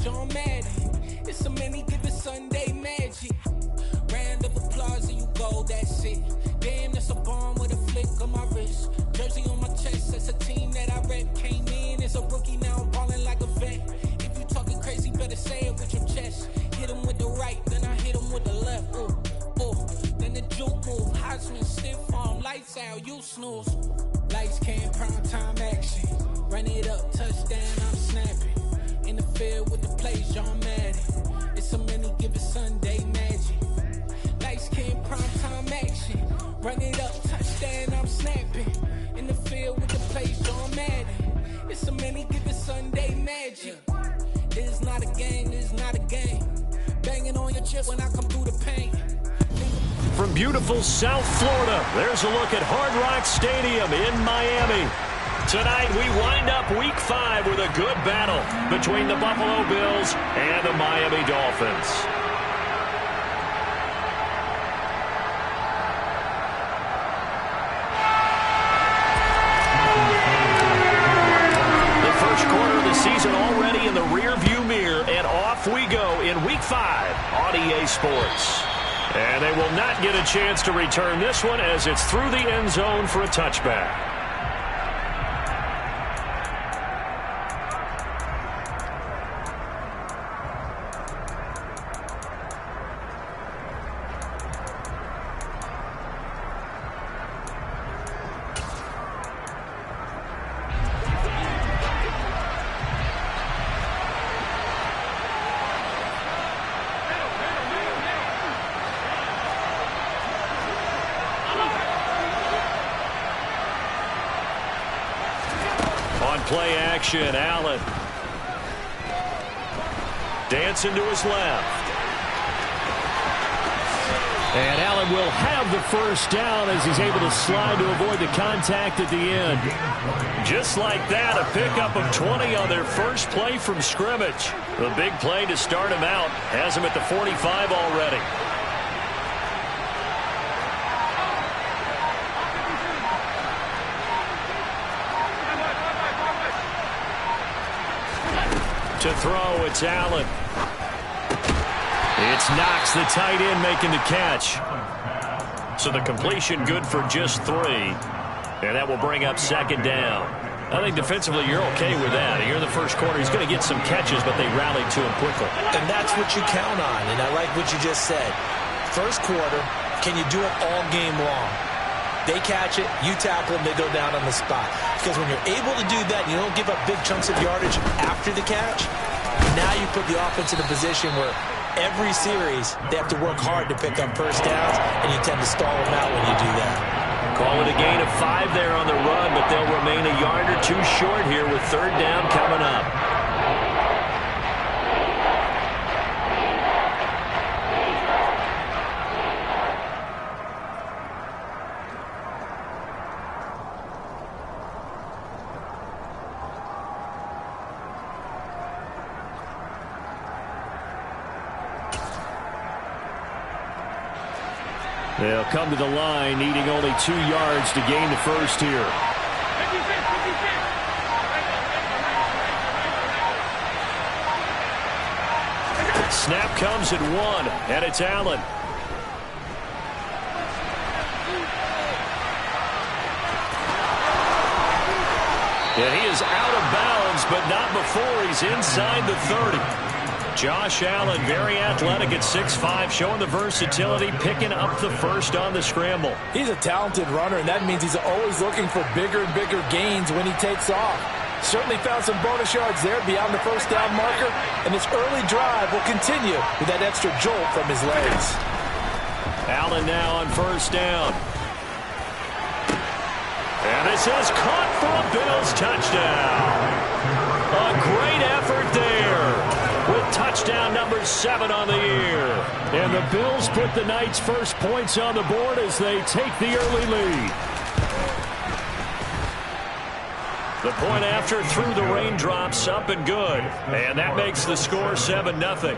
John Madden. It's a many given Sunday magic. Round of applause and you go, that's it. Damn, that's a bomb with a flick on my wrist. Jersey on my chest, that's a team that I rep. Came in as a rookie, now I'm ballin' like a vet. If you talking crazy, better say it with your chest. Hit him with the right, then I hit him with the left. Ooh, ooh. Then the juke move, Heisman, stiff arm, lights out, you snooze. Lights came, prime time action. Run it up, touchdown, I'm snapping. In the field with the plays, John Madden. It's a many given Sunday magic. Lights came, prime time action. Run it up, touchdown, I'm snapping. In the field with the plays, John Madden. It's a many given Sunday magic. This is not a game, this is not a game. Banging on your chest when I come through the paint. From beautiful South Florida, there's a look at Hard Rock Stadium in Miami. Tonight, we wind up Week 5 with a good battle between the Buffalo Bills and the Miami Dolphins. The first quarter of the season already in the rearview mirror, and off we go in Week 5 on EA Sports. And they will not get a chance to return this one as it's through the end zone for a touchback. Play action, Allen. Dancing to his left. And Allen will have the first down as he's able to slide to avoid the contact at the end. Just like that, a pickup of 20 on their first play from scrimmage. The big play to start him out has him at the 45 already. To throw, it's Allen. It's Knox, the tight end, making the catch. So the completion good for just 3. And that will bring up second down. I think defensively you're okay with that. Here in the first quarter, he's going to get some catches, but they rallied to him quickly. And that's what you count on, and I like what you just said. First quarter, can you do it all game long? They catch it, you tackle them, they go down on the spot. Because when you're able to do that, you don't give up big chunks of yardage after the catch, now you put the offense in a position where every series they have to work hard to pick up first downs, and you tend to stall them out when you do that. Call it a gain of 5 there on the run, but they'll remain a yard or 2 short here with third down coming up. They'll come to the line, needing only 2 yards to gain the first here. Snap comes at 1, and it's Allen. And he is out of bounds, but not before he's inside the 30. Josh Allen, very athletic at 6'5", showing the versatility, picking up the first on the scramble. He's a talented runner, and that means he's always looking for bigger and bigger gains when he takes off. Certainly found some bonus yards there beyond the first down marker, and this early drive will continue with that extra jolt from his legs. Allen now on first down. And this is caught for a Bills touchdown. A great effort there, with touchdown number 7 on the year. And the Bills put the night's first points on the board as they take the early lead. The point after through the raindrops, up and good. And that makes the score 7-0.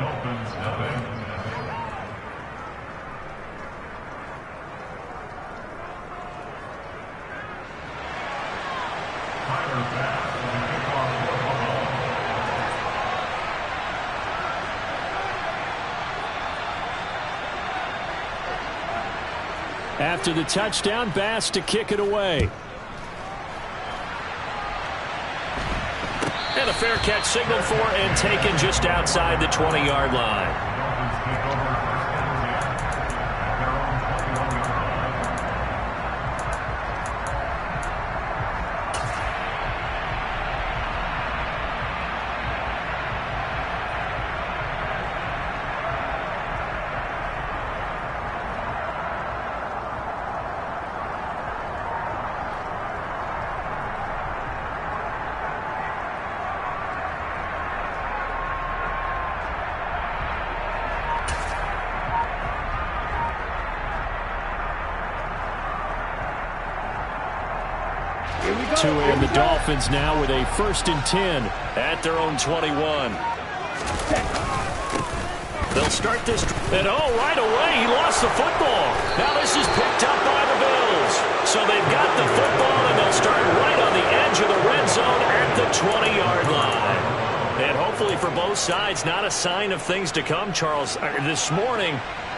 After the touchdown, Bass to kick it away. And a fair catch signaled for and taken just outside the 20-yard line. And the Dolphins now with a 1st and 10 at their own 21. They'll start this. And right away, he lost the football. Now this is picked up by the Bills. So they've got the football, and they'll start right on the edge of the red zone at the 20-yard line. And hopefully for both sides, not a sign of things to come, Charles. This morning,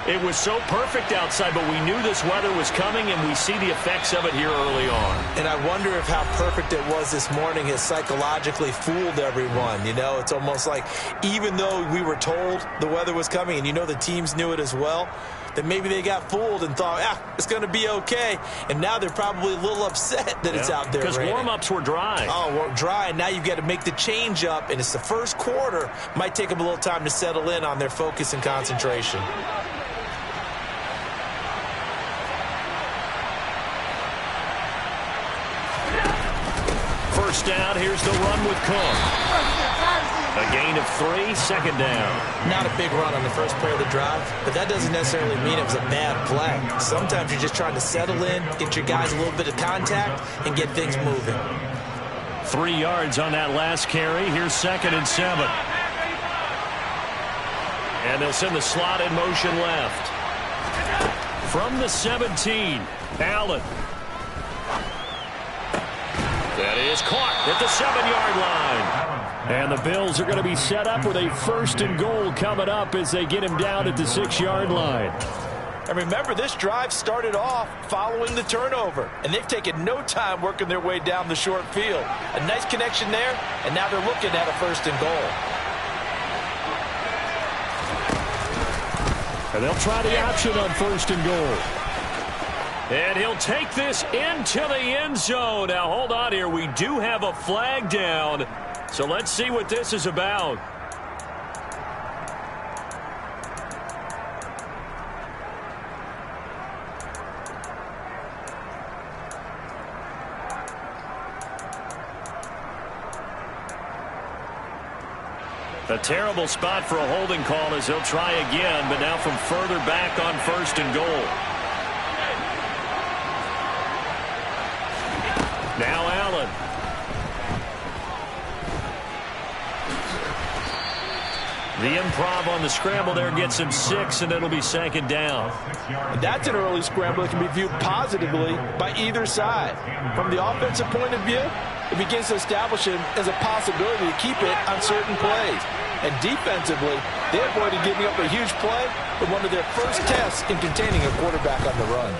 it was so perfect outside, but we knew this weather was coming, and we see the effects of it here early on. And I wonder if how perfect it was this morning has psychologically fooled everyone. You know, it's almost like even though we were told the weather was coming, and you know the teams knew it as well, that maybe they got fooled and thought, it's going to be okay. And now they're probably a little upset that it's out there because warm-ups were dry. Dry, and now you've got to make the change up, and it's the first quarter. Might take them a little time to settle in on their focus and concentration. First down, here's the run with Cook. A gain of 3, 2nd down. Not a big run on the first play of the drive, but that doesn't necessarily mean it was a bad play. Sometimes you're just trying to settle in, get your guys a little bit of contact, and get things moving. 3 yards on that last carry. Here's 2nd and 7. And they'll send the slot in motion left. From the 17, Allen. That is caught at the 7-yard line. And the Bills are going to be set up with a 1st and goal coming up as they get him down at the 6-yard line. And remember, this drive started off following the turnover, and they've taken no time working their way down the short field. A nice connection there, and now they're looking at a 1st and goal. And they'll try the option on 1st and goal. And he'll take this into the end zone. Now, hold on here. We do have a flag down. So let's see what this is about. A terrible spot for a holding call as they'll try again, but now from further back on 1st and goal. Now Allen. The improv on the scramble there gets him 6, and it'll be 2nd down. And that's an early scramble that can be viewed positively by either side. From the offensive point of view, it begins to establish him as a possibility to keep it on certain plays. And defensively, they avoided giving up a huge play with one of their first tests in containing a quarterback on the run.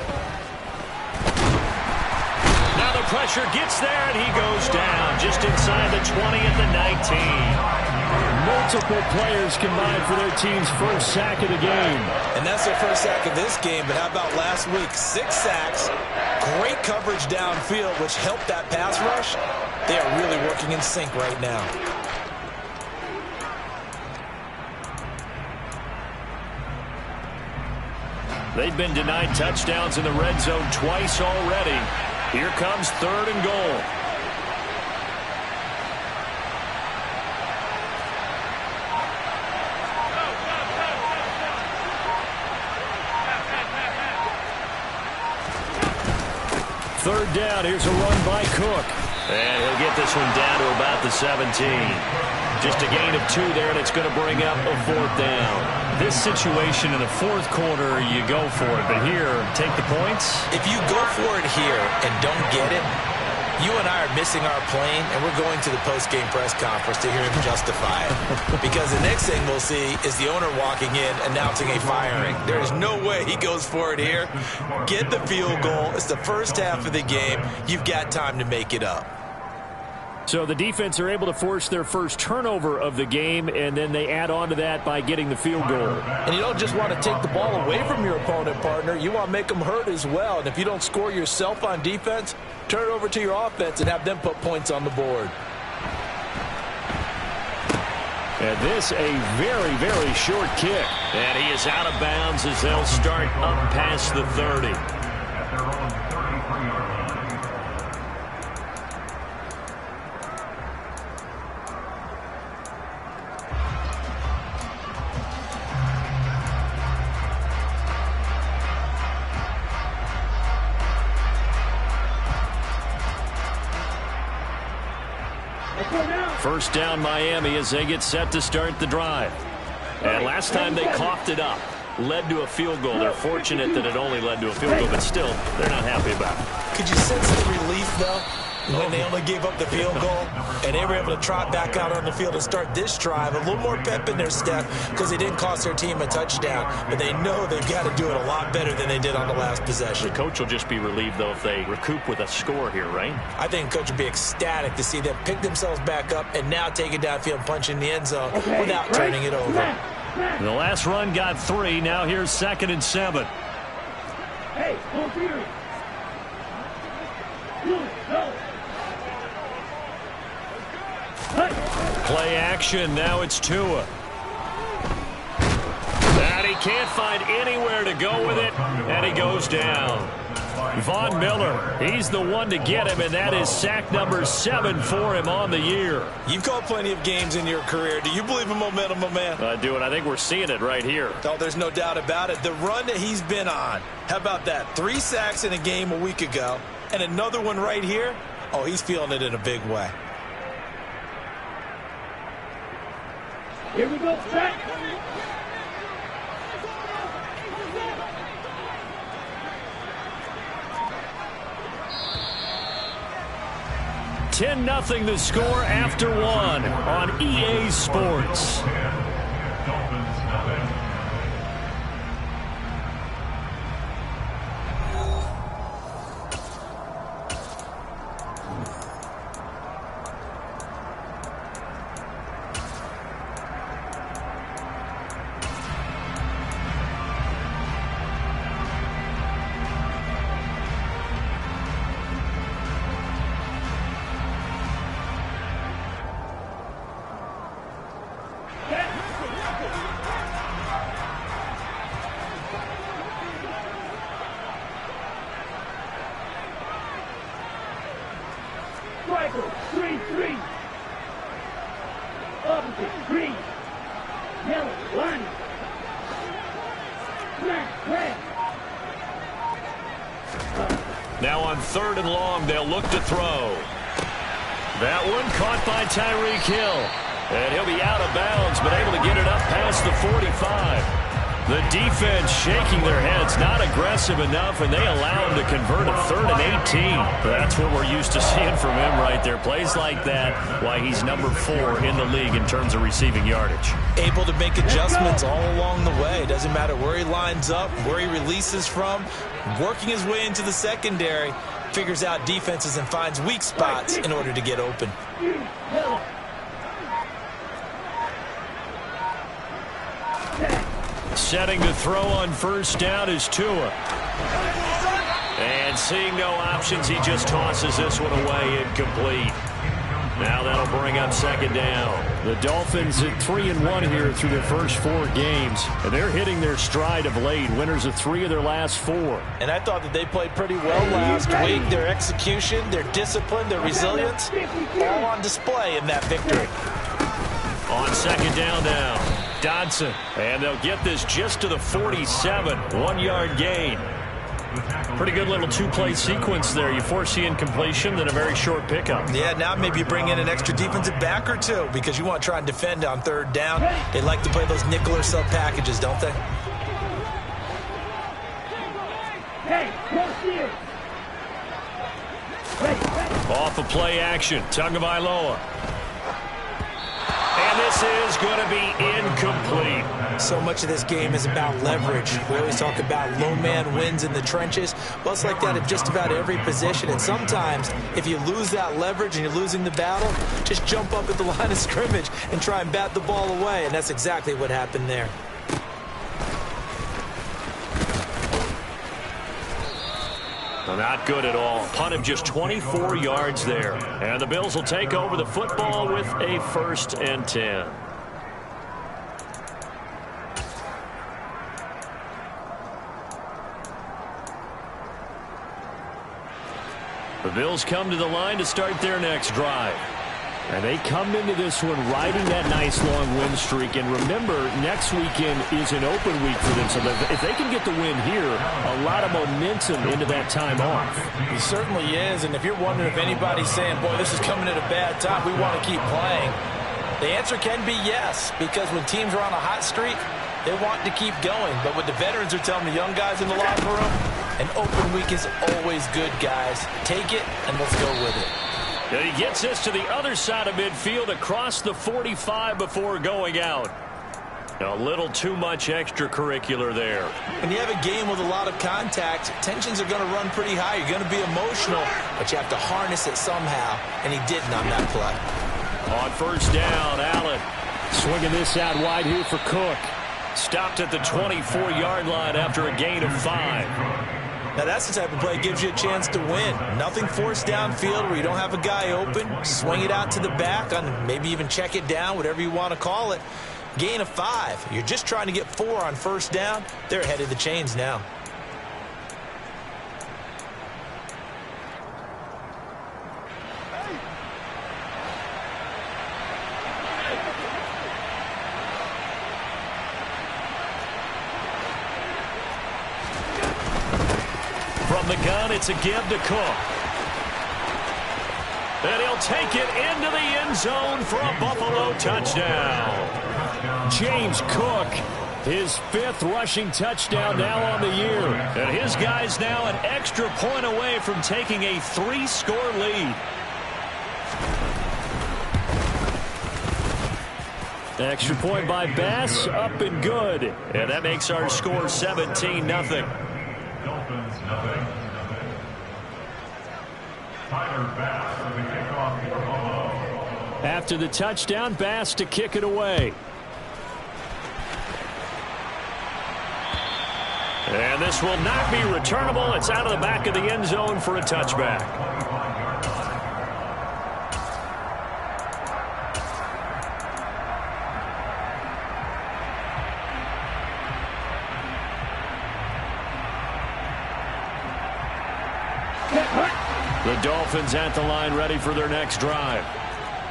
Now the pressure gets there, and he goes down just inside the 20 at the 19. Multiple players combined for their team's 1st sack of the game. And that's their 1st sack of this game, but how about last week? 6 sacks, great coverage downfield, which helped that pass rush. They are really working in sync right now. They've been denied touchdowns in the red zone twice already. Here comes 3rd and goal. Third down, here's a run by Cook. And he'll get this one down to about the 17. Just a gain of 2 there, and it's going to bring up a 4th down. This situation in the 4th quarter, you go for it. But here, take the points. If you go for it here and don't get it, You and I are missing our plane, and we're going to the post-game press conference to hear him justify it. Because the next thing we'll see is the owner walking in announcing a firing. There is no way he goes for it here. Get the field goal. It's the first half of the game. You've got time to make it up. So the defense are able to force their first turnover of the game, and then they add on to that by getting the field goal. And you don't just want to take the ball away from your opponent, partner. You want to make them hurt as well. And if you don't score yourself on defense, turn it over to your offense and have them put points on the board. And this a very, very short kick. And he is out of bounds as they'll start up past the 30. First down Miami as they get set to start the drive. And last time they coughed it up, led to a field goal. They're fortunate that it only led to a field goal, but still, they're not happy about it. Could you sense the relief, though, when they only gave up the field goal and they were able to trot back out on the field and start this drive? A little more pep in their step because they didn't cost their team a touchdown, but they know they've got to do it a lot better than they did on the last possession. The coach will just be relieved, though, if they recoup with a score here, right? I think the coach will be ecstatic to see them pick themselves back up and now take it downfield and punch in the end zone without turning it over. The last run got 3. Now here's 2nd and 7. Hey, on here. Go. Play action. Now it's Tua. And he can't find anywhere to go with it, and he goes down. Von Miller, he's the one to get him, and that is sack number 7 for him on the year. You've called plenty of games in your career. Do you believe in momentum, my man? I do, and I think we're seeing it right here. Oh, there's no doubt about it. The run that he's been on, how about that? 3 sacks in a game a week ago, and another one right here. Oh, he's feeling it in a big way. Here we go, back. 10-0 the score after 1 on EA Sports. Now on 3rd and long, they'll look to throw. That one caught by Tyreek Hill. And he'll be out of bounds, but able to get it up past the 45. The defense shaking their heads, not aggressive enough, and they allow him to convert a 3rd and 18. That's what we're used to seeing from him right there. Plays like that, why he's number 4 in the league in terms of receiving yardage. Able to make adjustments all along the way. Doesn't matter where he lines up, where he releases from. Working his way into the secondary, figures out defenses and finds weak spots in order to get open. Setting to throw on 1st down is Tua. And seeing no options, he just tosses this one away, incomplete. Now that'll bring up 2nd down. The Dolphins at 3-1 here through their first 4 games. And they're hitting their stride of late. Winners of 3 of their last 4. And I thought that they played pretty well last week. Their execution, their discipline, their resilience, all on display in that victory. On 2nd down now, Dodson. And they'll get this just to the 47. 1-yard gain. Pretty good little 2-play sequence there. You force the incompletion, then a very short pickup. Yeah, now maybe you bring in an extra defensive back or 2 because you want to try and defend on 3rd down. They like to play those nickel or sub packages, don't they? Hey, Off of play action, Tagovailoa. And this is going to be incomplete. So much of this game is about leverage. We always talk about low man wins in the trenches. Well, it's like that at just about every position. And sometimes, if you lose that leverage and you're losing the battle, just jump up at the line of scrimmage and try and bat the ball away. And that's exactly what happened there. Not good at all. Punt of just 24 yards there. And the Bills will take over the football with a 1st and 10. The Bills come to the line to start their next drive. And they come into this one riding that nice long win streak. And remember, next weekend is an open week for them. So if they can get the win here, a lot of momentum into that time off. He certainly is. And if you're wondering if anybody's saying, boy, this is coming at a bad time, we want to keep playing, the answer can be yes. Because when teams are on a hot streak, they want to keep going. But what the veterans are telling the young guys in the locker room, an open week is always good, guys. Take it and let's go with it. And he gets this to the other side of midfield across the 45 before going out. A little too much extracurricular there. When you have a game with a lot of contact, tensions are going to run pretty high. You're going to be emotional, but you have to harness it somehow, and he didn't on that play. On 1st down, Allen swinging this out wide here for Cook. Stopped at the 24-yard line after a gain of 5. Now, that's the type of play that gives you a chance to win. Nothing forced downfield where you don't have a guy open. Swing it out to the back, on maybe even check it down, whatever you want to call it. Gain of 5. You're just trying to get 4 on 1st down. They're ahead of the chains now. From the gun, it's a give to Cook. And he'll take it into the end zone for a Buffalo touchdown. James Cook, his 5th rushing touchdown now on the year. And his guys now an extra point away from taking a 3-score lead. Extra point by Bass, up and good. And that makes our score 17-0. Dolphins, nothing. Tyler Bass for the kickoff for Buffalo. After the touchdown, Bass to kick it away. And this will not be returnable. It's out of the back of the end zone for a touchback. The Dolphins at the line ready for their next drive.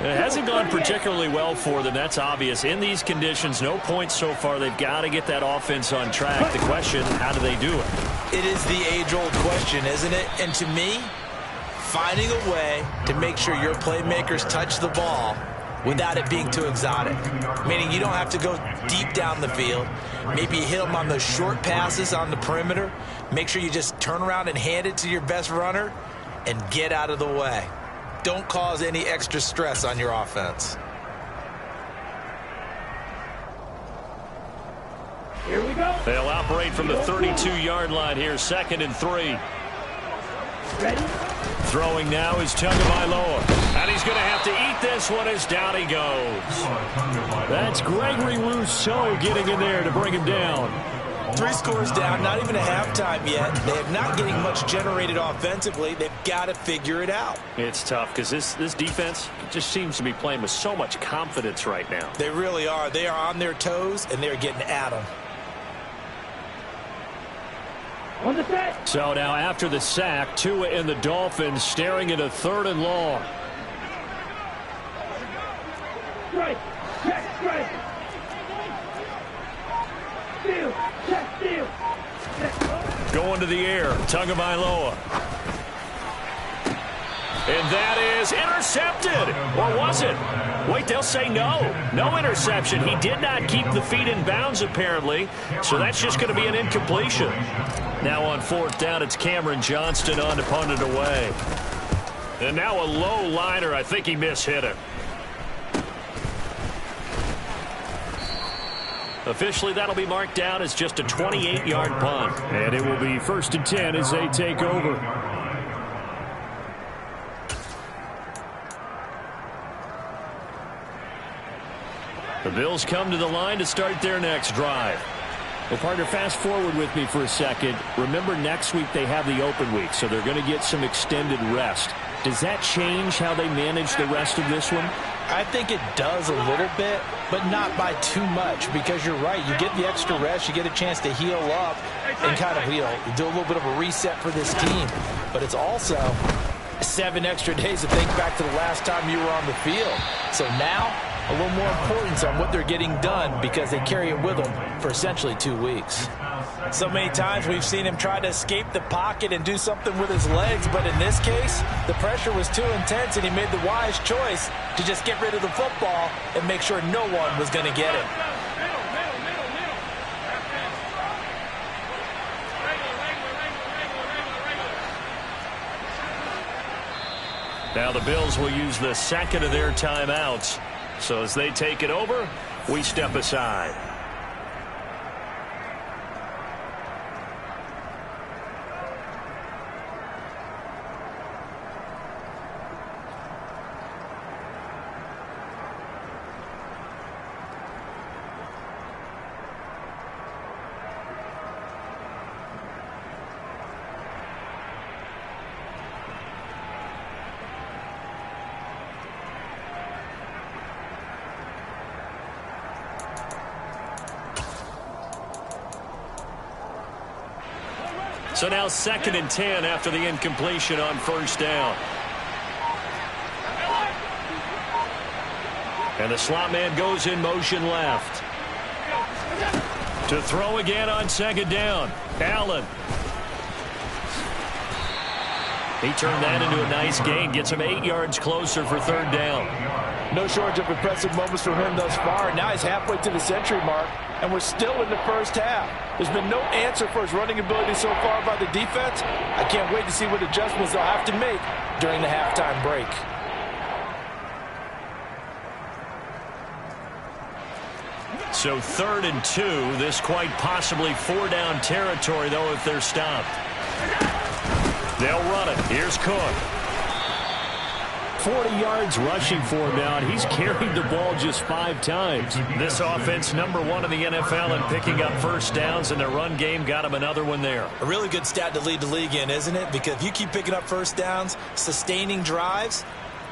It hasn't gone particularly well for them. That's obvious. In these conditions, no points so far. They've got to get that offense on track. The question, how do they do it? It is the age-old question, isn't it? And to me, finding a way to make sure your playmakers touch the ball without it being too exotic. Meaning you don't have to go deep down the field. Maybe you hit them on those short passes on the perimeter. Make sure you just turn around and hand it to your best runner and get out of the way. Don't cause any extra stress on your offense. Here we go. They'll operate from the 32-yard line here, 2nd and 3. Ready? Throwing now is Tagovailoa. And he's going to have to eat this one as down he goes. That's Gregory Rousseau getting in there to bring him down. 3 scores down, not even a halftime yet. They are not getting much generated offensively. They've got to figure it out. It's tough because this defense just seems to be playing with so much confidence right now. They really are. They are on their toes, and they're getting at them. On the set. So now after the sack, Tua and the Dolphins staring at a 3rd and long. Strike. Check. Strike. Steal. Check. Steal. Going to the air, Tagovailoa. And that is intercepted. Or was it? Wait, they'll say no. No interception. He did not keep the feet in bounds, apparently. So that's just going to be an incompletion. Now on 4th down, it's Cameron Johnston on to punt it away. And now a low liner. I think he mishit it. Officially, that'll be marked down as just a 28-yard punt. And it will be 1st and 10 as they take over. The Bills come to the line to start their next drive. Well, partner, fast forward with me for a second. Remember, next week they have the open week, so they're going to get some extended rest. Does that change how they manage the rest of this one? I think it does a little bit, but not by too much, because you're right. You get the extra rest. You get a chance to heal up and kind of do a little bit of a reset for this team. But it's also 7 extra days to think back to the last time you were on the field. So now, a little more importance on what they're getting done, because they carry it with them for essentially 2 weeks. So many times we've seen him try to escape the pocket and do something with his legs, but in this case, the pressure was too intense, and he made the wise choice to just get rid of the football and make sure no one was going to get it. Now the Bills will use the second of their timeouts. So as they take it over, we step aside. So now 2nd and 10 after the incompletion on 1st down. And the slot man goes in motion left. To throw again on 2nd down. Allen. He turned that into a nice gain. Gets him 8 yards closer for 3rd down. No shortage of impressive moments from him thus far. Now he's halfway to the century mark, and we're still in the first half. There's been no answer for his running ability so far by the defense. I can't wait to see what adjustments they'll have to make during the halftime break. So 3rd and 2. This quite possibly 4-down territory, though, if they're stopped. They'll run it. Here's Cook. 40 yards rushing for him now, and he's carried the ball just 5 times. This offense, #1 in the NFL in picking up first downs, and their run game got him another one there. A really good stat to lead the league in, isn't it? Because if you keep picking up first downs, sustaining drives,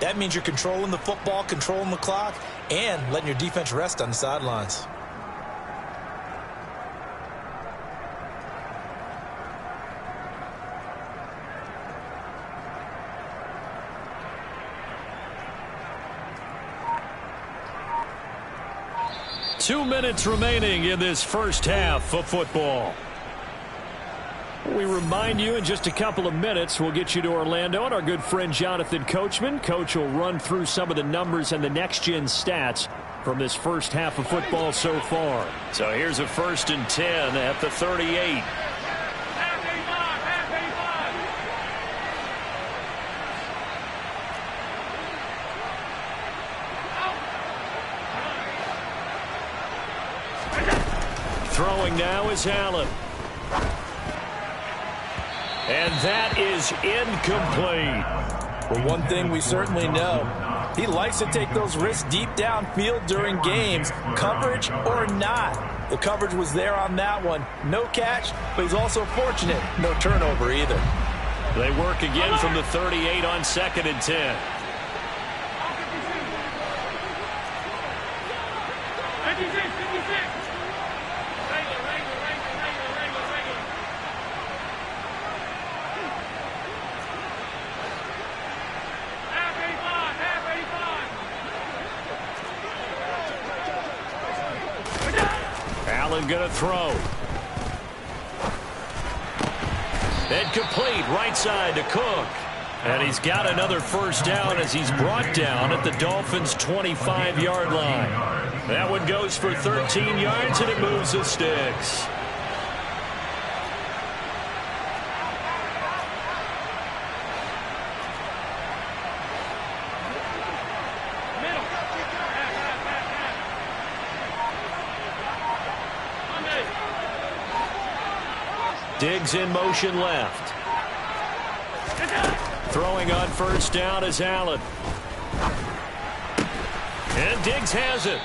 that means you're controlling the football, controlling the clock, and letting your defense rest on the sidelines. Two minutes remaining in this first half of football. We remind you in just a couple of minutes we'll get you to Orlando and our good friend Jonathan Coachman. Coach will run through some of the numbers and the next-gen stats from this first half of football so far. So here's a 1st and 10 at the 38. Throwing now is Allen. And that is incomplete. Well, one thing we certainly know, he likes to take those risks deep downfield during games, coverage or not. The coverage was there on that one. No catch, but he's also fortunate. No turnover either. They work again from the 38 on 2nd and 10. Allen going to throw. And complete right side to Cook. And he's got another first down as he's brought down at the Dolphins' 25-yard line. That one goes for 13 yards, and it moves the sticks. Diggs in motion left. Throwing on first down is Allen. And Diggs has it.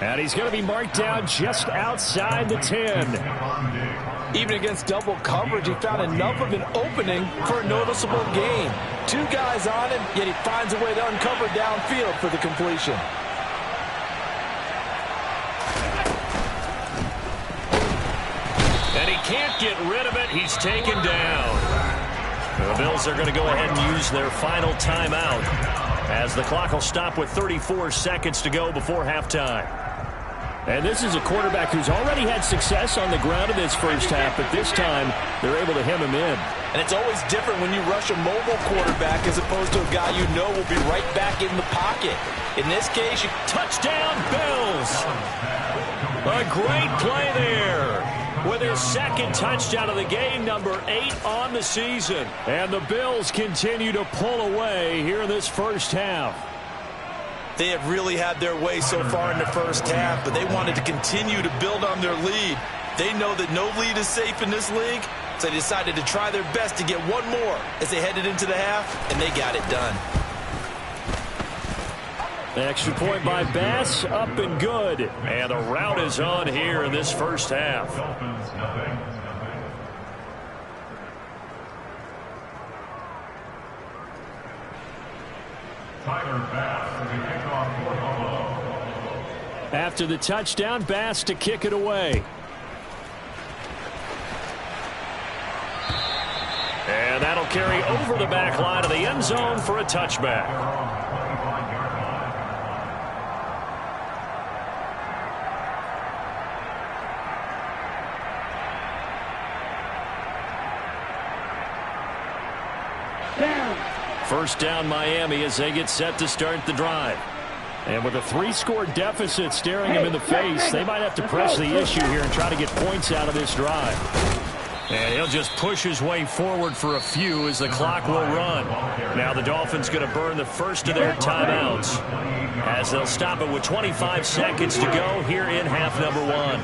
And he's going to be marked down just outside the 10. Even against double coverage, he found enough of an opening for a noticeable gain. 2 guys on him, yet he finds a way to uncover downfield for the completion. And he can't get rid of it. He's taken down. The Bills are going to go ahead and use their final timeout, as the clock will stop with 34 seconds to go before halftime. And this is a quarterback who's already had success on the ground in this first half, but this time they're able to hem him in. And it's always different when you rush a mobile quarterback as opposed to a guy you know will be right back in the pocket. In this case, touchdown Bills! A great play there with his second touchdown of the game, number 8 on the season. And the Bills continue to pull away here in this first half. They have really had their way so far in the first half, but they wanted to continue to build on their lead. They know that no lead is safe in this league, so they decided to try their best to get one more as they headed into the half, and they got it done. The extra point by Bass, up and good. And the route is on here in this first half. After the touchdown, Bass to kick it away. And that'll carry over the back line of the end zone for a touchback. First down Miami as they get set to start the drive. And with a 3-score deficit staring him in the face, they might have to press the issue here and try to get points out of this drive. And he'll just push his way forward for a few as the clock will run. Now the Dolphins going to burn the first of their timeouts as they'll stop it with 25 seconds to go here in half number 1.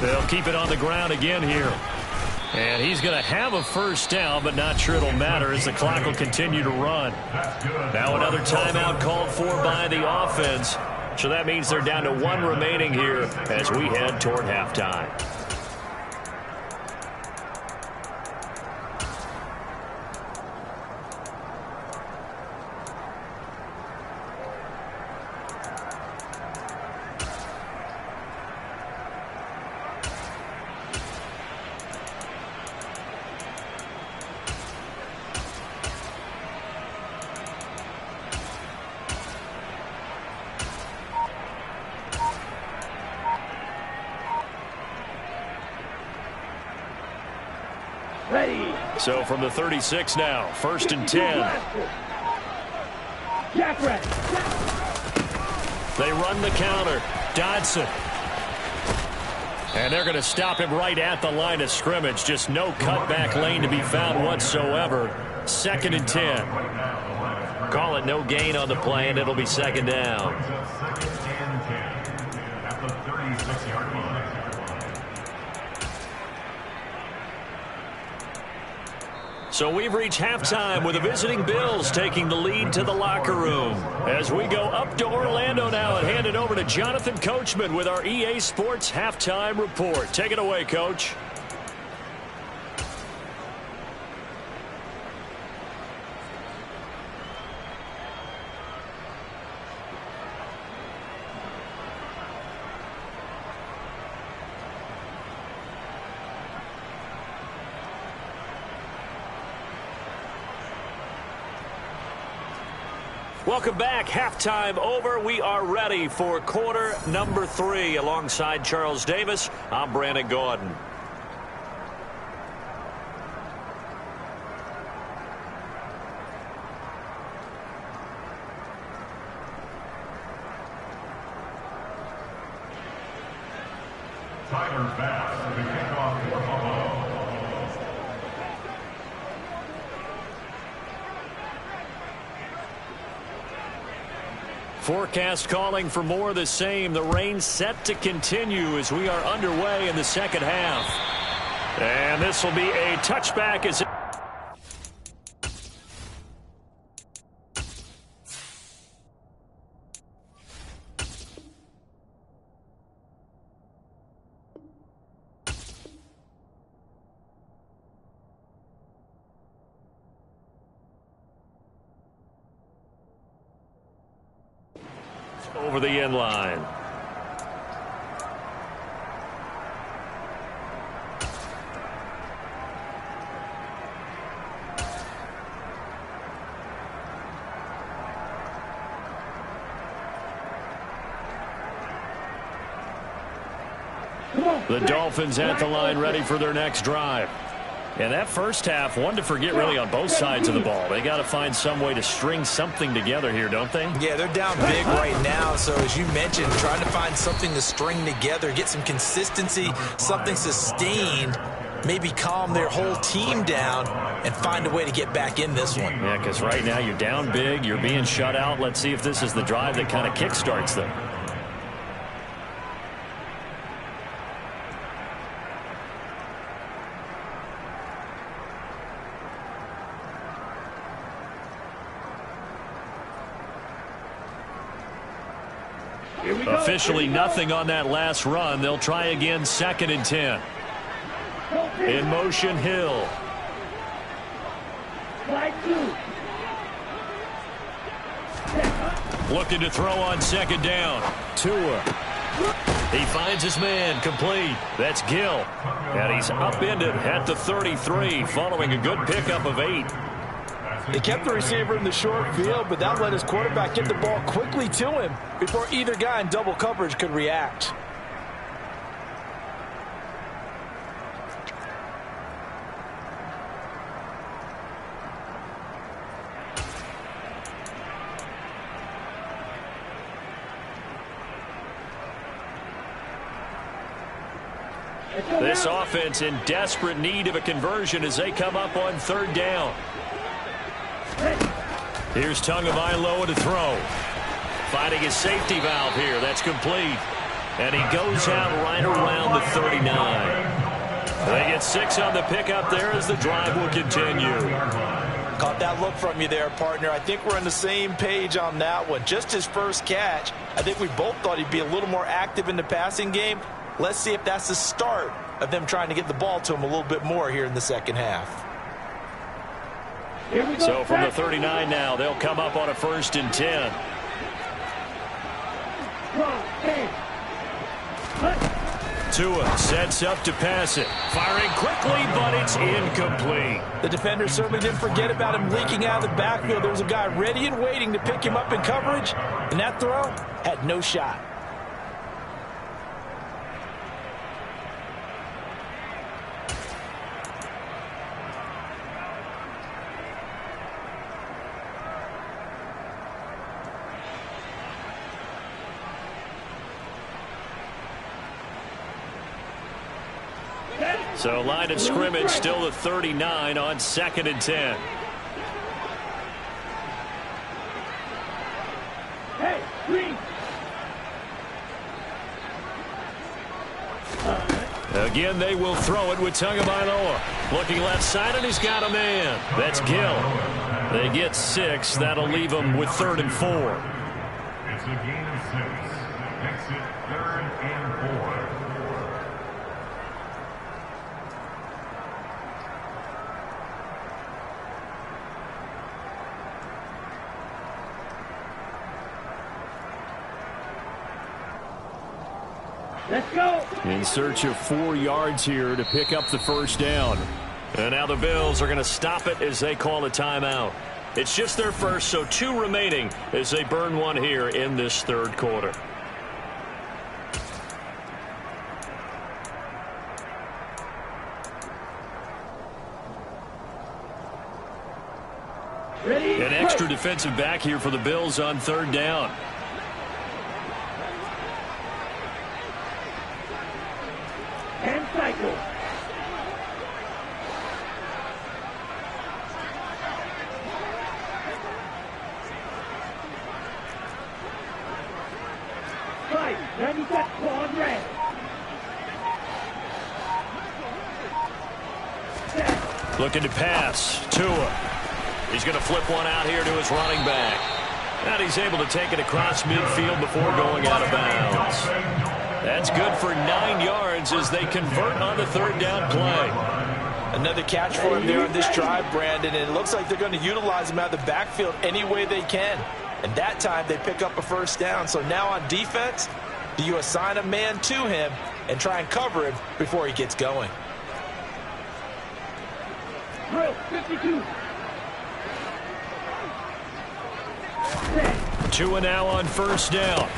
They'll keep it on the ground again here. And he's going to have a first down, but not sure it'll matter as the clock will continue to run. Now another timeout called for by the offense. So that means they're down to 1 remaining here as we head toward halftime. So from the 36 now, 1st and 10. They run the counter. Dodson. And they're going to stop him right at the line of scrimmage. Just no cutback lane to be found whatsoever. 2nd and 10. Call it no gain on the play, and it'll be 2nd down. At the 36-yard line. So we've reached halftime with the visiting Bills taking the lead to the locker room. As we go up to Orlando now and hand it over to Jonathan Coachman with our EA Sports Halftime Report. Take it away, Coach. Welcome back. Halftime over. We are ready for quarter number 3. Alongside Charles Davis, I'm Brandon Gordon. Tyler Bass with the kickoff for Buffalo. Forecast calling for more of the same. The rain set to continue as we are underway in the second half. And this will be a touchback as over the end line. The Dolphins at the line ready for their next drive. And that first half, one to forget really on both sides of the ball. They got to find some way to string something together here, don't they? Yeah, they're down big right now. So as you mentioned, trying to find something to string together, get some consistency, something sustained, maybe calm their whole team down and find a way to get back in this one. Yeah, because right now you're down big, you're being shut out. Let's see if this is the drive that kind of kickstarts them. Officially nothing on that last run. They'll try again, 2nd and 10. In motion, Hill. Looking to throw on 2nd down. Tua. He finds his man, complete. That's Gill. And he's upended at the 33 following a good pickup of 8. They kept the receiver in the short field, but that let his quarterback get the ball quickly to him before either guy in double coverage could react. This offense in desperate need of a conversion as they come up on 3rd down. Here's Tagovailoa to throw. Finding his safety valve here. That's complete. And he goes out right around the 39. They get 6 on the pickup there as the drive will continue. Caught that look from you there, partner. I think we're on the same page on that one. Just his first catch. I think we both thought he'd be a little more active in the passing game. Let's see if that's the start of them trying to get the ball to him a little bit more here in the second half. So from the 39 now, they'll come up on a 1st and 10. Tua sets up to pass it. Firing quickly, but it's incomplete. The defender certainly didn't forget about him leaking out of the backfield. There was a guy ready and waiting to pick him up in coverage, and that throw had no shot. So line of scrimmage still the 39 on 2nd and 10. Hey, green. Again, they will throw it with Tagovailoa. Looking left side, and he's got a man. That's Gill. They get 6. That'll leave them with 3rd and 4. It's a gain of 6. Exit 3rd and 4. Let's go. In search of 4 yards here to pick up the 1st down. And now the Bills are going to stop it as they call a timeout. It's just their first, so 2 remaining as they burn one here in this 3rd quarter. Ready? An extra defensive back here for the Bills on 3rd down. And cycle. Right, 90 sets on red. Looking to pass. Tua. He's going to flip one out here to his running back. And he's able to take it across midfield before going out of bounds. That's good for 9 yards as they convert on the third down play. Another catch for him there on this drive, Brandon, and it looks like they're going to utilize him out of the backfield any way they can. And that time they pick up a first down. So now on defense, do you assign a man to him and try and cover him before he gets going? Drill 52. Tua now on first down.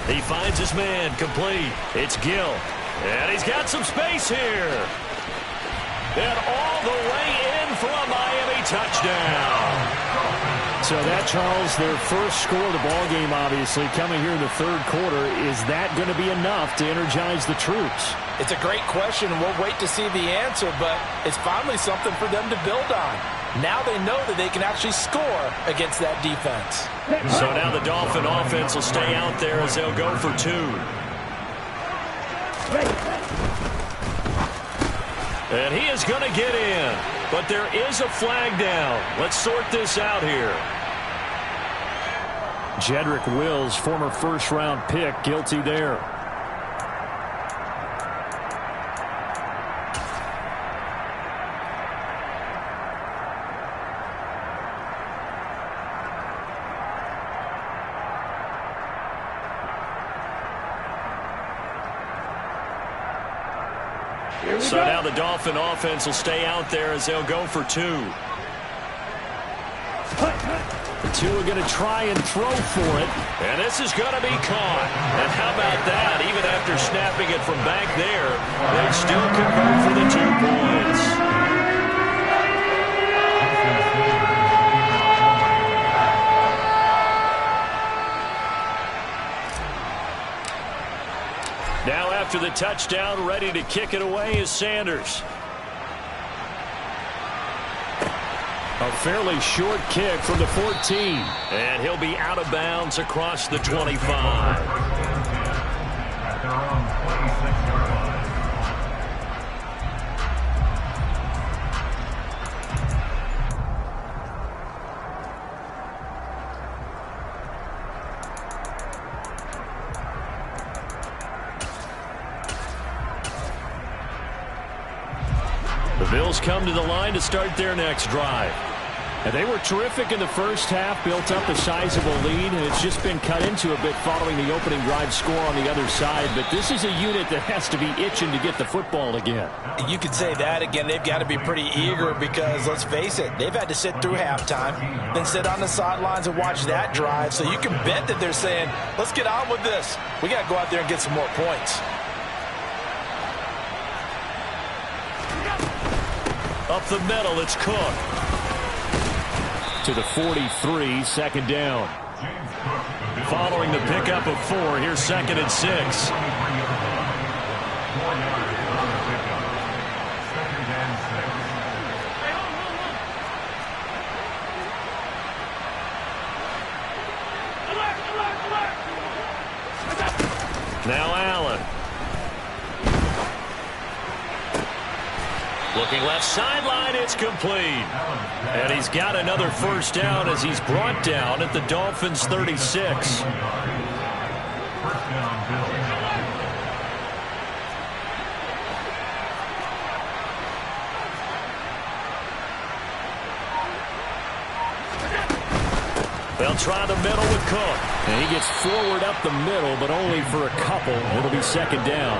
He finds his man complete. It's Gill. And he's got some space here. And all the way in for a Miami touchdown. So that, Charles, their first score of the ball game, obviously, coming here in the third quarter. Is that going to be enough to energize the troops? It's a great question, and we'll wait to see the answer, but it's finally something for them to build on. Now they know that they can actually score against that defense. So now the Dolphin offense will stay out there as they'll go for 2. And he is going to get in, but there is a flag down. Let's sort this out here. Jedrick Wills, former first-round pick, guilty there. So now the Dolphin offense will stay out there as they'll go for 2. The two are going to try and throw for it. And this is going to be caught. And how about that? Even after snapping it from back there, they still convert for the 2 points. Now after the touchdown, ready to kick it away is Sanders. A fairly short kick from the 14. And he'll be out of bounds across the 25. At their own 26-yard line. The Bills come to the line to start their next drive. And they were terrific in the first half, built up a sizable lead, and it's just been cut into a bit following the opening drive score on the other side. But this is a unit that has to be itching to get the football again. You could say that again. They've got to be pretty eager because, let's face it, they've had to sit through halftime, then sit on the sidelines and watch that drive. So you can bet that they're saying, let's get on with this. We got to go out there and get some more points. Up the middle, it's Cook. To the 43, second down. Following the pickup of 4, here's 2nd and 6. Now Allen. Looking left sideline, it's complete. And he's got another first down as he's brought down at the Dolphins' 36. They'll try the middle with Cook. And he gets forward up the middle, but only for a couple. It'll be second down.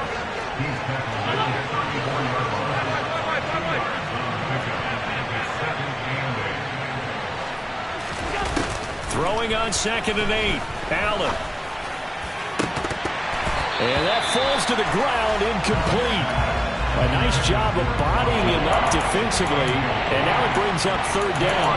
Throwing on 2nd and 8. Allen. And that falls to the ground, incomplete. A nice job of bodying him up defensively. And now it brings up third down.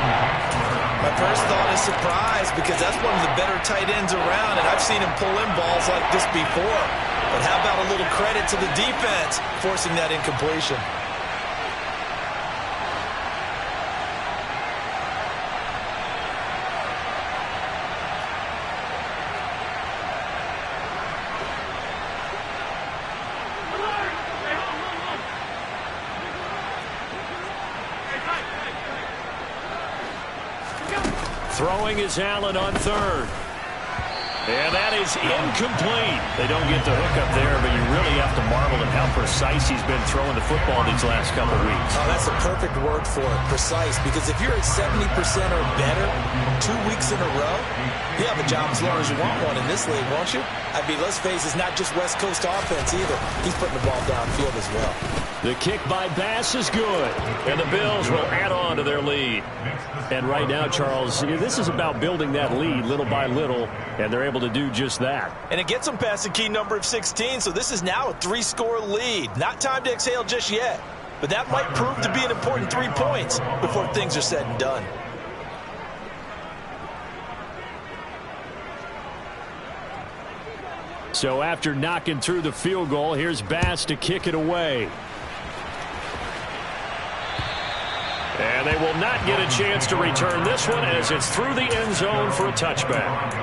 My first thought is surprise because that's one of the better tight ends around, and I've seen him pull in balls like this before. But how about a little credit to the defense forcing that incompletion? Throwing is Allen on third. And that is incomplete. They don't get the hook up there, but you really have to marvel at how precise he's been throwing the football these last couple of weeks. Oh, that's a perfect word for it, precise, because if you're at 70% or better 2 weeks in a row, you have a job as long as you want one in this league, won't you? I mean, let's face it, it's not just West Coast offense either. He's putting the ball downfield as well. The kick by Bass is good, and the Bills will add on to their lead. And right now, Charles, this is about building that lead little by little, and they're able to do just that. And it gets them past the key number of 16, so this is now a 3-score lead. Not time to exhale just yet, but that might prove to be an important 3 points before things are said and done. So after knocking through the field goal, here's Bass to kick it away. And they will not get a chance to return this one as it's through the end zone for a touchback.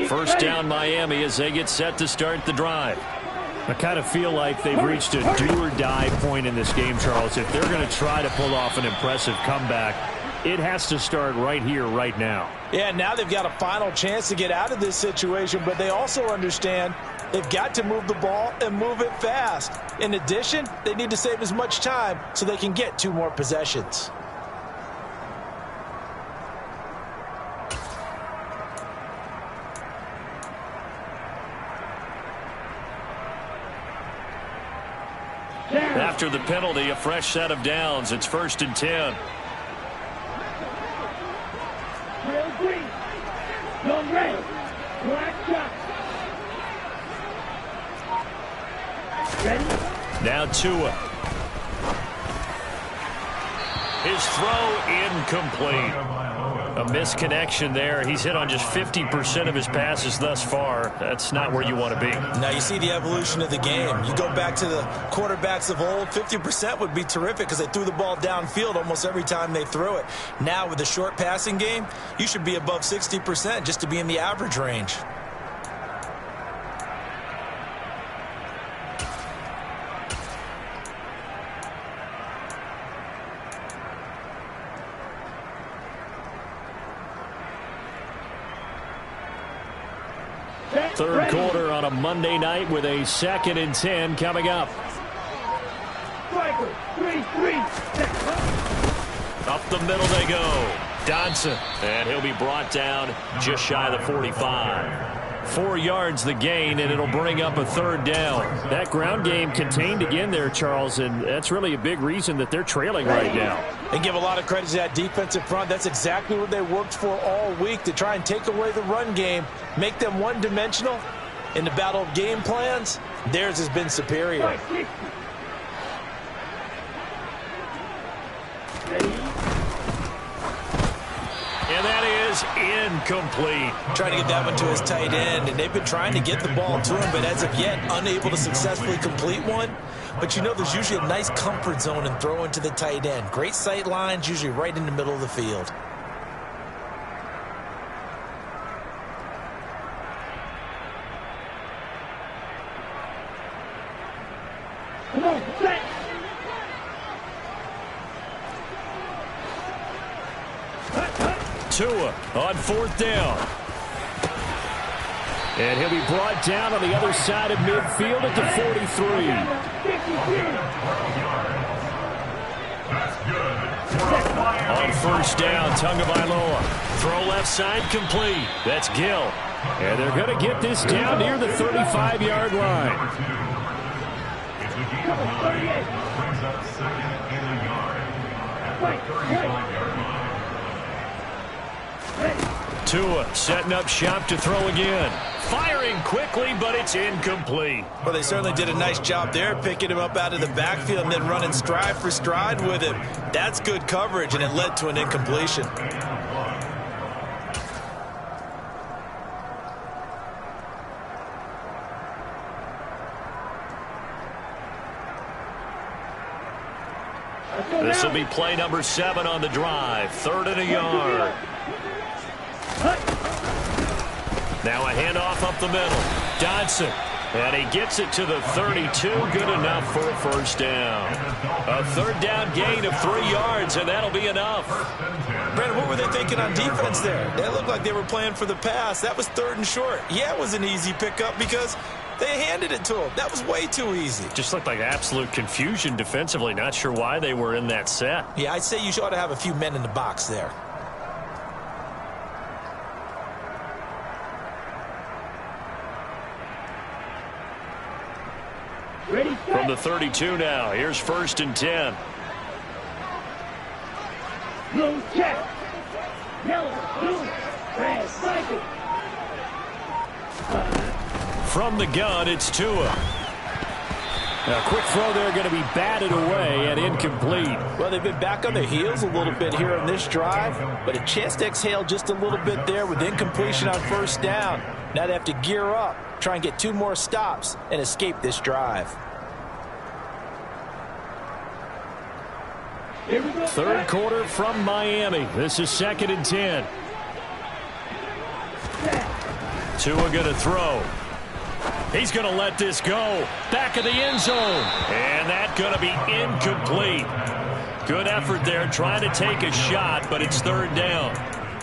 First down Miami as they get set to start the drive. I kind of feel like they've reached a do-or-die point in this game, Charles. If they're going to try to pull off an impressive comeback, it has to start right here, right now. Yeah, now they've got a final chance to get out of this situation, but they also understand they've got to move the ball and move it fast. In addition, they need to save as much time so they can get 2 more possessions. After the penalty, a fresh set of downs. It's 1st and 10. Real green. Long red. Black shot. Ready? Now Tua. His throw incomplete. A misconnection there. He's hit on just 50% of his passes thus far. That's not where you want to be. Now you see the evolution of the game. You go back to the quarterbacks of old, 50% would be terrific because they threw the ball downfield almost every time they threw it. Now with the short passing game, you should be above 60% just to be in the average range. Third quarter on a Monday night with a 2nd and 10 coming up. Striker. 3-3. Up the middle they go. Dodson. And he'll be brought down just shy of the 45. 4 yards the gain, and it'll bring up a 3rd down. That ground game contained again there, Charles, and that's really a big reason that they're trailing right now. And give a lot of credit to that defensive front. That's exactly what they worked for all week, to try and take away the run game, make them one-dimensional. In the battle of game plans, theirs has been superior. And that is incomplete. Trying to get that one to his tight end, and they've been trying to get the ball to him, but as of yet, unable to successfully complete one. But you know there's usually a nice comfort zone in throwing to the tight end. Great sight lines, usually right in the middle of the field. Come on, set. Tua on 4th down. And he'll be brought down on the other side of midfield at the 43. On 1st down, Tagovailoa. Throw left side complete. That's Gill. And they're going to get this down near the 35-yard line. It's a gain of 9. Brings up 2nd and a yard at the 35-yard line. Tua setting up shop to throw again. Firing quickly, but it's incomplete. Well, they certainly did a nice job there, picking him up out of the backfield and then running stride for stride with him. That's good coverage, and it led to an incompletion. This will be play number 7 on the drive. 3rd and a yard. Now a handoff up the middle. Dodson. And he gets it to the 32. Good enough for a first down. A third down gain of 3 yards, and that'll be enough. Brandon, what were they thinking on defense there? They looked like they were playing for the pass. That was 3rd and short. Yeah, it was an easy pickup because they handed it to him. That was way too easy. Just looked like absolute confusion defensively. Not sure why they were in that set. Yeah, I'd say you ought to have a few men in the box there. Ready, From the 32 now, here's 1st and 10. blue check. Yellow, blue, red, cycle. From the gun, it's Tua. A quick throw there going to be batted away and incomplete. Well, they've been back on their heels a little bit here on this drive, but a chance to exhale just a little bit there with incompletion on 1st down. Now they have to gear up, try and get 2 more stops, and escape this drive. Here we go. 3rd quarter from Miami. This is 2nd and 10. Tua going to throw. He's going to let this go. Back of the end zone. And that's going to be incomplete. Good effort there trying to take a shot, but it's 3rd down.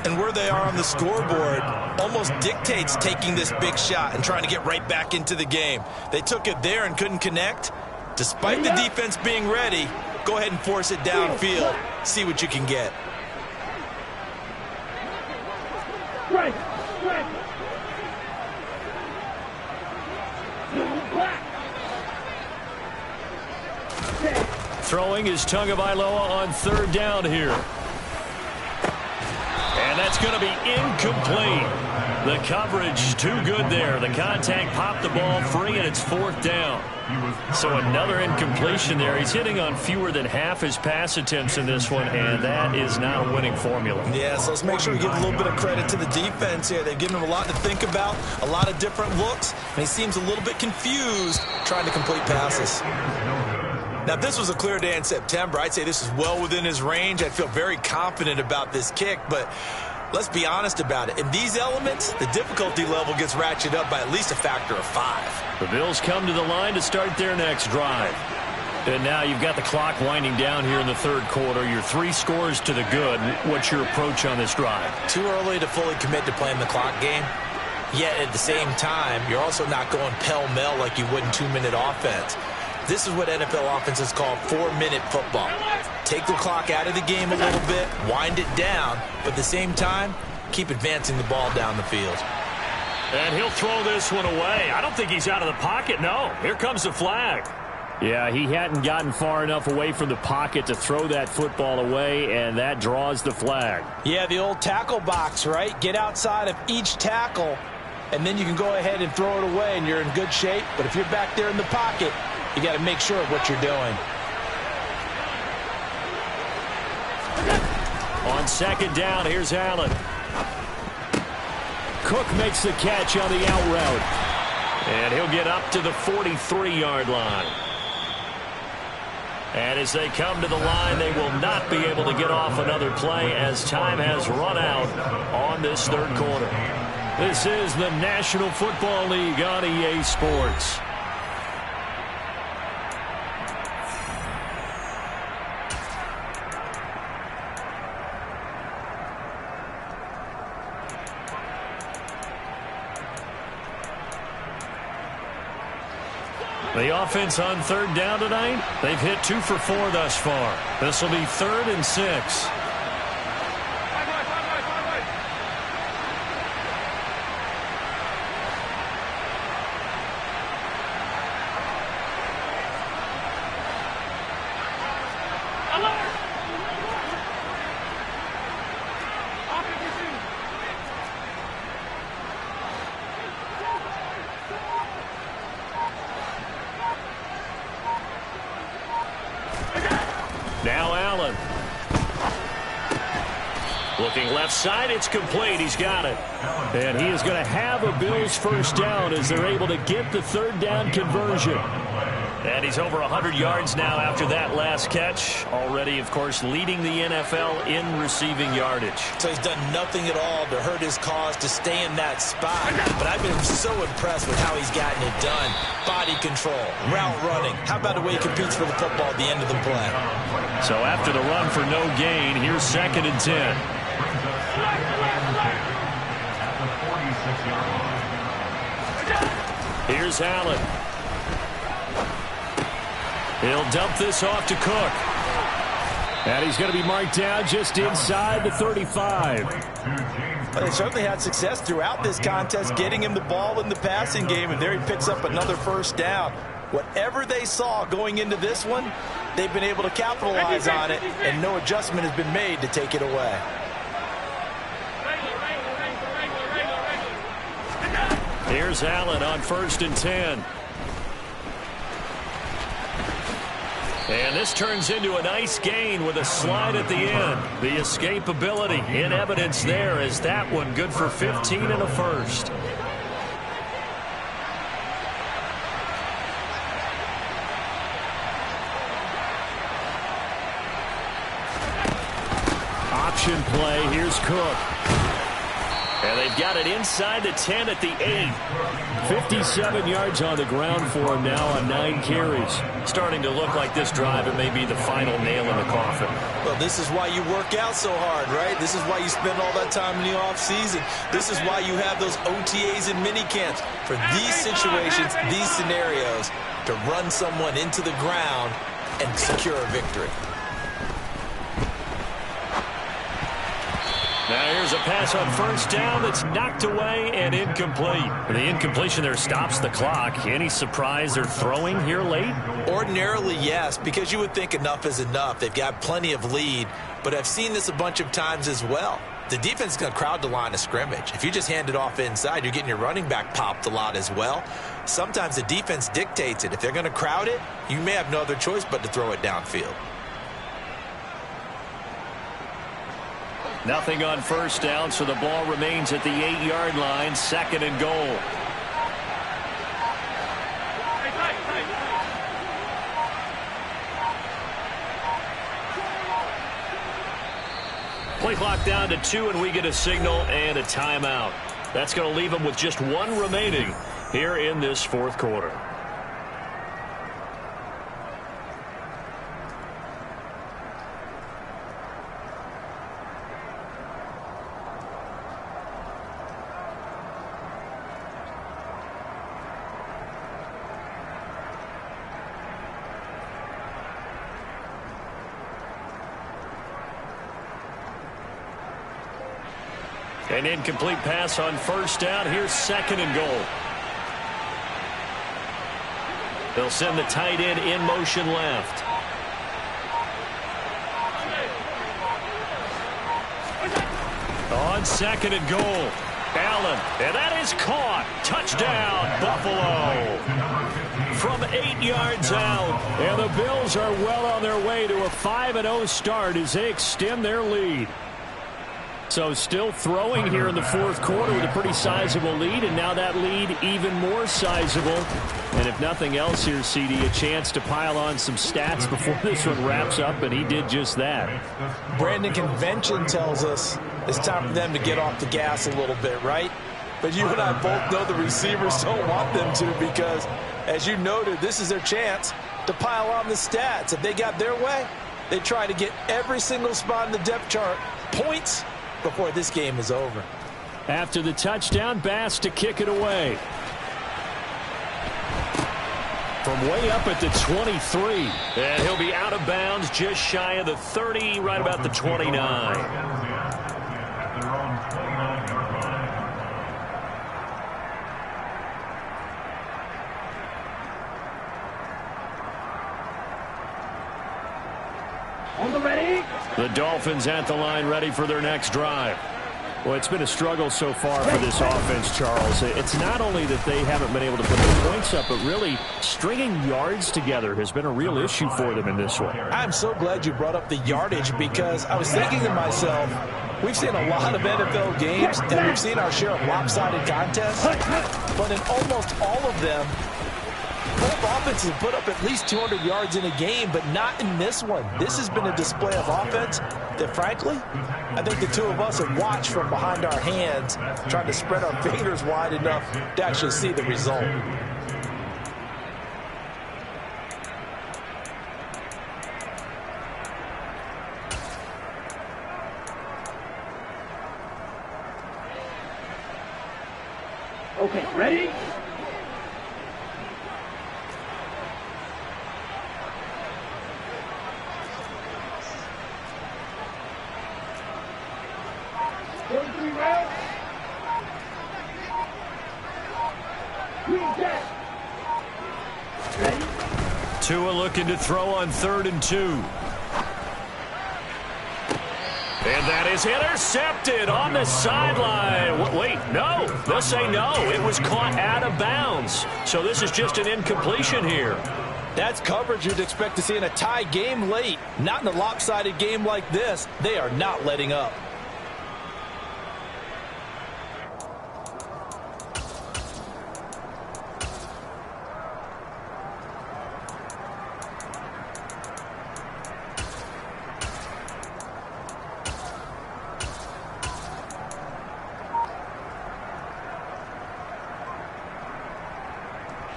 And where they are on the scoreboard almost dictates taking this big shot and trying to get right back into the game. They took it there and couldn't connect. Despite the defense being ready, go ahead and force it downfield. See what you can get. Right, right. Black. Throwing is Tagovailoa on 3rd down here. And that's going to be incomplete. The coverage too good there. The contact popped the ball free, and it's 4th down. So another incompletion there. He's hitting on fewer than half his pass attempts in this one, and that is not a winning formula. Yeah, so let's make sure we give a little bit of credit to the defense here. They've given him a lot to think about, a lot of different looks, and he seems a little bit confused trying to complete passes. Now, if this was a clear day in September, I'd say this is well within his range. I'd feel very confident about this kick, but let's be honest about it. In these elements, the difficulty level gets ratcheted up by at least a factor of 5. The Bills come to the line to start their next drive. And now you've got the clock winding down here in the 3rd quarter. You're 3 scores to the good. What's your approach on this drive? Too early to fully commit to playing the clock game. Yet at the same time, you're also not going pell-mell like you would in 2-minute offense. This is what NFL offenses call 4-minute football. Take the clock out of the game a little bit, wind it down, but at the same time, keep advancing the ball down the field. And he'll throw this one away. I don't think he's out of the pocket. No, here comes the flag. Yeah, he hadn't gotten far enough away from the pocket to throw that football away, and that draws the flag. Yeah, the old tackle box, right? Get outside of each tackle, and then you can go ahead and throw it away, and you're in good shape. But if you're back there in the pocket, you got to make sure of what you're doing. On 2nd down, here's Allen. Cook makes the catch on the out route. And he'll get up to the 43-yard line. And as they come to the line, they will not be able to get off another play as time has run out on this 3rd quarter. This is the National Football League on EA Sports. The offense on 3rd down tonight, they've hit 2 for 4 thus far. This will be 3rd and 6. Now Allen. Looking left side, it's complete. He's got it. And he is going to have a Bills first down as they're able to get the 3rd down conversion. And he's over 100 yards now after that last catch. Already, of course, leading the NFL in receiving yardage. So he's done nothing at all to hurt his cause to stay in that spot. But I've been so impressed with how he's gotten it done. Body control, route running. How about the way he competes for the football at the end of the play? So after the run for no gain, here's 2nd and 10. Here's Allen. He'll dump this off to Cook. And he's going to be marked down just inside the 35. Well, they certainly had success throughout this contest getting him the ball in the passing game, and there he picks up another first down. Whatever they saw going into this one, they've been able to capitalize on it, and no adjustment has been made to take it away. Here's Allen on 1st and 10. And this turns into a nice gain with a slide at the end. The escapability in evidence there as that one good for 15 and a first. Option play. Here's Cook. And they've got it inside the 10 at the 8. 57 yards on the ground for him now on 9 carries. Starting to look like this drive, it may be the final nail in the coffin. Well, this is why you work out so hard, right? This is why you spend all that time in the offseason. This is why you have those OTAs and mini camps. For these situations, these scenarios, to run someone into the ground and secure a victory. Now here's a pass on 1st down that's knocked away and incomplete. The incompletion there stops the clock. Any surprise they're throwing here late? Ordinarily, yes, because you would think enough is enough. They've got plenty of lead, but I've seen this a bunch of times as well. The defense is going to crowd the line of scrimmage. If you just hand it off inside, you're getting your running back popped a lot as well. Sometimes the defense dictates it. If they're going to crowd it, you may have no other choice but to throw it downfield. Nothing on 1st down, so the ball remains at the 8-yard line, 2nd and goal. Play clock down to 2, and we get a signal and a timeout. That's going to leave them with just 1 remaining here in this 4th quarter. An incomplete pass on 1st down. Here's 2nd and goal. They'll send the tight end in motion left. On 2nd and goal. Allen, and that is caught. Touchdown, Buffalo. From 8 yards out. And the Bills are well on their way to a 5-0 start as they extend their lead. So still throwing here in the 4th quarter with a pretty sizable lead, and now that lead even more sizable. And if nothing else here, CD, a chance to pile on some stats before this one wraps up, and he did just that. Brandon, convention tells us it's time for them to get off the gas a little bit, right? But you and I both know the receivers don't want them to because, as you noted, this is their chance to pile on the stats. If they got their way, they try to get every single spot in the depth chart points before this game is over. After the touchdown, Bass to kick it away. From way up at the 23. And he'll be out of bounds just shy of the 30, right about the 29. At their own 29-yard line. On the ready. The Dolphins at the line, ready for their next drive. Well, it's been a struggle so far for this offense, Charles. It's not only that they haven't been able to put the points up, but really stringing yards together has been a real issue for them in this one. I'm so glad you brought up the yardage because I was thinking to myself, we've seen a lot of NFL games and we've seen our share of lopsided contests, but in almost all of them, both offenses have put up at least 200 yards in a game, but not in this one. This has been a display of offense that, frankly, I think the two of us have watched from behind our hands, trying to spread our fingers wide enough to actually see the result. Okay, ready? Tua looking to throw on 3rd and 2. And that is intercepted on the sideline. Wait, no. They'll say no. It was caught out of bounds. So this is just an incompletion here. That's coverage you'd expect to see in a tie game late. Not in a lopsided game like this. They are not letting up.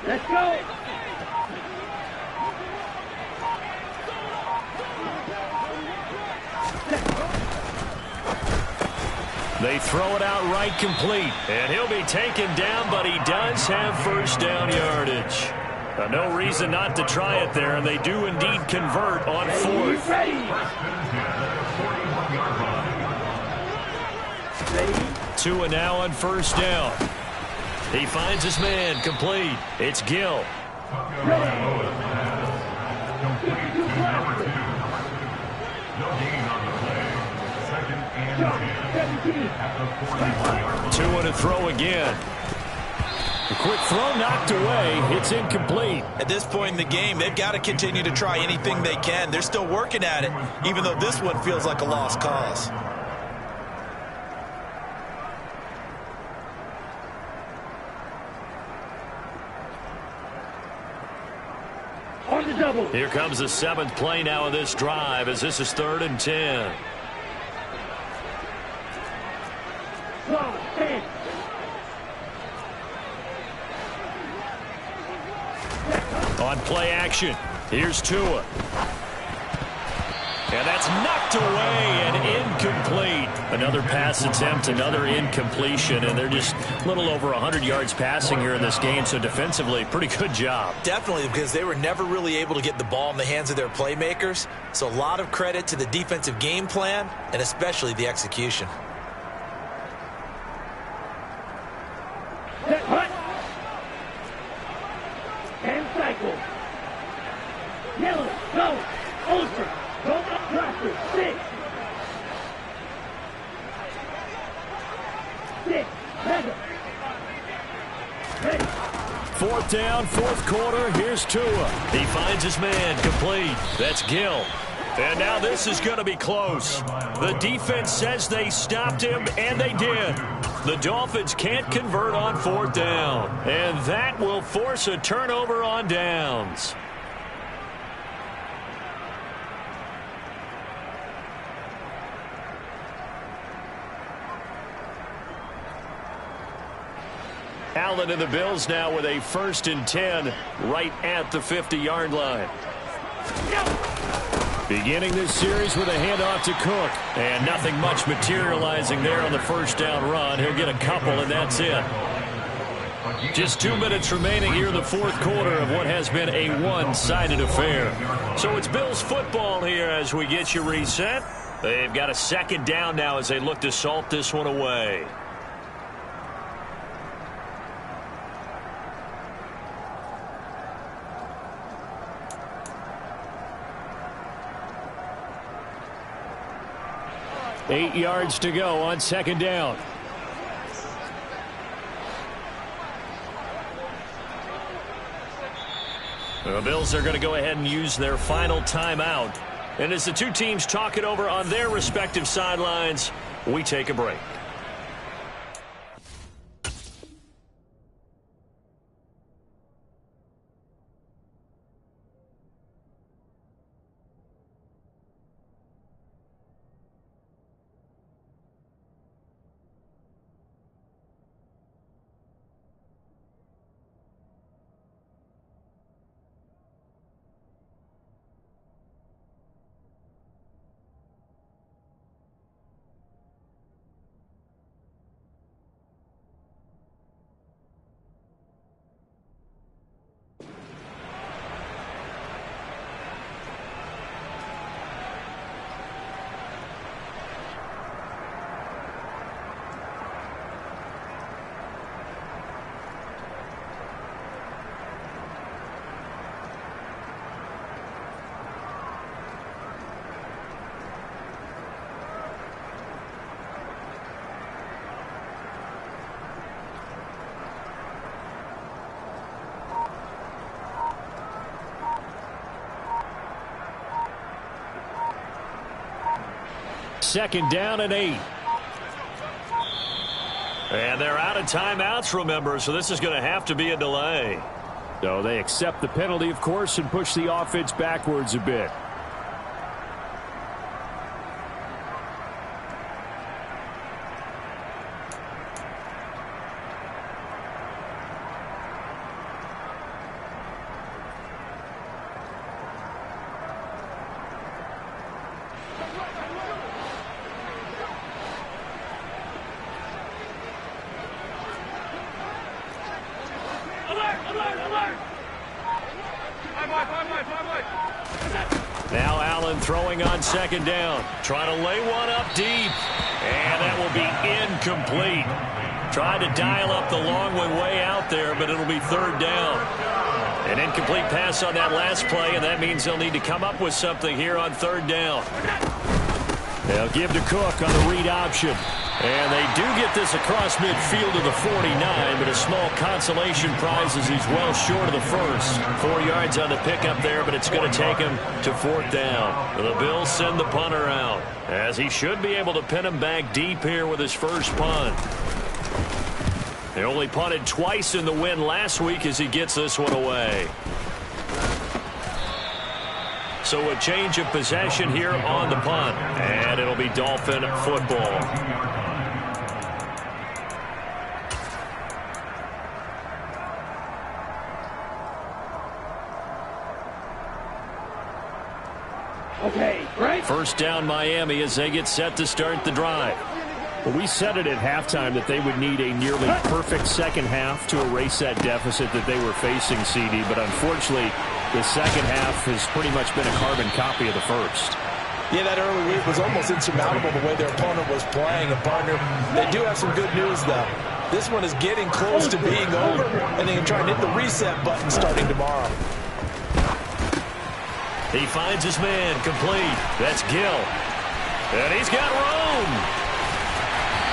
Let's go! They throw it out right complete. And he'll be taken down, but he does have first down yardage. No reason not to try it there, and they do indeed convert on 4th. Ready! 2 now on first down. He finds his man, complete. It's Gill. Tua to throw again. A quick throw knocked away. It's incomplete. At this point in the game, they've got to continue to try anything they can. They're still working at it, even though this one feels like a lost cause. On the double. Here comes the 7th play now of this drive, as this is 3rd and 10. On play action, here's Tua. And that's knocked away and incomplete. Another pass attempt, another incompletion, and they're just a little over 100 yards passing here in this game, so defensively, pretty good job. Definitely, because they were never really able to get the ball in the hands of their playmakers, so a lot of credit to the defensive game plan and especially the execution. Set, hut. And cycle. Yellow, go, ultra, go up, cluster, 6. 6, mega. Ready. 4th down, 4th quarter, here's Tua. He finds his man, complete. That's Gill. And now this is going to be close. The defense says they stopped him, and they did. The Dolphins can't convert on 4th down. And that will force a turnover on downs. Allen and the Bills now with a 1st and 10 right at the 50-yard line. Beginning this series with a handoff to Cook. And nothing much materializing there on the 1st down run. He'll get a couple, and that's it. Just 2 minutes remaining here in the 4th quarter of what has been a one-sided affair. So it's Bills football here as we get you reset. They've got a 2nd down now as they look to salt this one away. Eight yards to go on 2nd down. The Bills are going to go ahead and use their final timeout. And as the two teams talk it over on their respective sidelines, we take a break. 2nd down and 8. And they're out of timeouts, remember, so this is going to have to be a delay. So they accept the penalty, of course, and push the offense backwards a bit. Now Allen throwing on 2nd down. Trying to lay one up deep. And that will be incomplete. Tried to dial up the long one way out there, but it'll be 3rd down. An incomplete pass on that last play, and that means they'll need to come up with something here on 3rd down. They'll give to Cook on the read option. And they do get this across midfield to the 49, but a small consolation prize as he's well short of the first. 4 yards on the pickup there, but it's going to take him to 4th down. The Bills send the punter out, as he should be able to pin him back deep here with his first punt. They only punted twice in the win last week as he gets this one away. So a change of possession here on the punt, and it'll be Dolphin football. Okay, right? 1st down Miami as they get set to start the drive. Well, we said it at halftime that they would need a nearly perfect second half to erase that deficit that they were facing, CD, but unfortunately the second half has pretty much been a carbon copy of the first. Yeah, that early lead was almost insurmountable the way their opponent was playing. And, partner, they do have some good news, though. This one is getting close to being over, and they can try and hit the reset button starting tomorrow. He finds his man complete. That's Gill. And he's got room.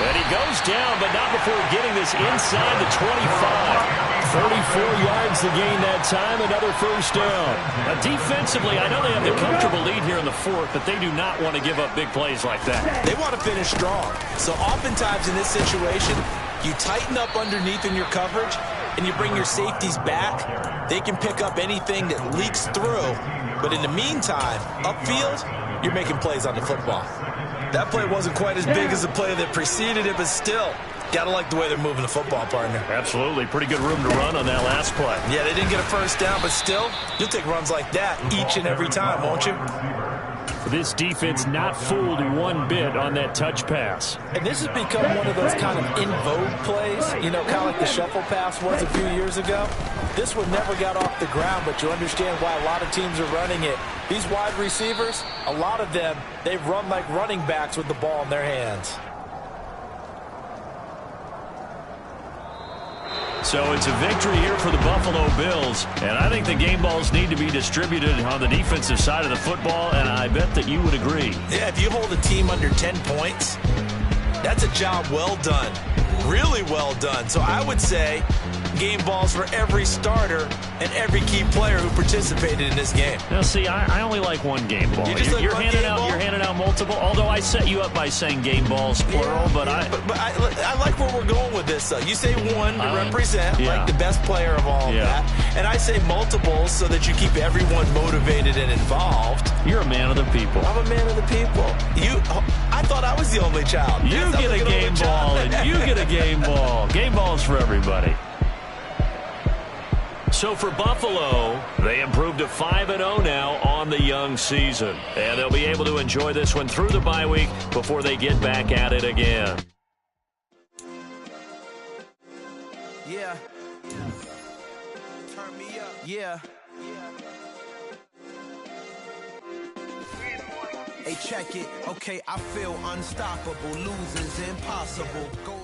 And he goes down, but not before getting this inside the 25. 34 yards to gain that time, another 1st down. Now, defensively, I know they have the comfortable lead here in the 4th, but they do not want to give up big plays like that. They want to finish strong. So oftentimes in this situation, you tighten up underneath in your coverage, and you bring your safeties back. They can pick up anything that leaks through. But in the meantime, upfield, you're making plays on the football. That play wasn't quite as big as the play that preceded it, but still, got to like the way they're moving the football, partner. Absolutely. Pretty good room to run on that last play. Yeah, they didn't get a 1st down, but still, you'll take runs like that each and every time, won't you? This defense not fooled one bit on that touch pass. And this has become one of those kind of in vogue plays, you know, kind of like the shuffle pass was a few years ago. This one never got off the ground, but you understand why a lot of teams are running it. These wide receivers, a lot of them, they run like running backs with the ball in their hands. So it's a victory here for the Buffalo Bills, and I think the game balls need to be distributed on the defensive side of the football, and I bet that you would agree. Yeah, if you hold a team under 10 points, that's a job well done. Really well done. So I would say game balls for every starter and every key player who participated in this game. Now, see, I only like one game ball. You're handing out multiple, although I set you up by saying game balls, plural, but I like where we're going with this, though. You say one to represent, like the best player of all of that, and I say multiples so that you keep everyone motivated and involved. You're a man of the people. I'm a man of the people. I thought I was the only child. You get a game ball, and you get a game ball. Game balls for everybody. So for Buffalo, they improved to 5-0 now on the young season. And they'll be able to enjoy this one through the bye week before they get back at it again. Yeah. Turn me up. Yeah. Hey, check it. Okay, I feel unstoppable. Losing's impossible. Go